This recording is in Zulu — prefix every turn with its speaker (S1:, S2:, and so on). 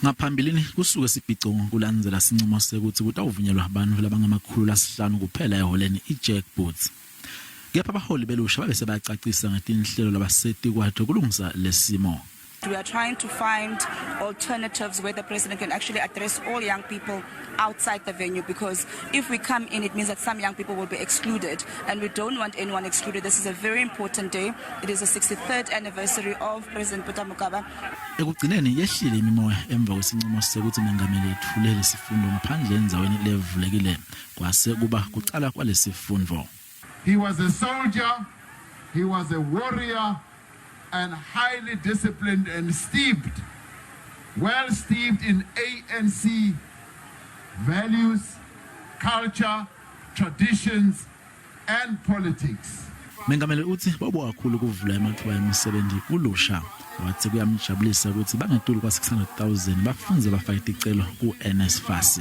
S1: Ngaphambilini kusuke sibhico kulandzela sinqumo sekuthi kutawuvunyelwa abantu labangamakhulu lasihlanu kuphela eholeni iJackboots. Kepha abaholi belusha babe sebacacisa ngetinhlelo labaseti kwatho kulungisa lesimo.
S2: We are trying to find alternatives where the president can actually address all young people outside the venue, because if we come in, it means that some young people will be excluded, and we don't want anyone excluded. This is a very important day. It is the 63rd anniversary of President Peter Mokaba.
S1: Ekugcineni yehlile imimoya emva kwesinqumo sekuthi umengameli ethulele isifundo ngaphandle endzaweni levulekile kwase kuba kucala kwalesifundo.
S3: He was a soldier, he was a warrior, and highly disciplined and well steeped in ANC values, culture, traditions, and politics.
S1: Mengameli uthi bobo kakhulu kuvula amathuba emisebenzi kulusha, wathi kuyamjabulisa ukuthi bangetulu kwa 600,000 bafunze bafaka isicelo ku NSFAS.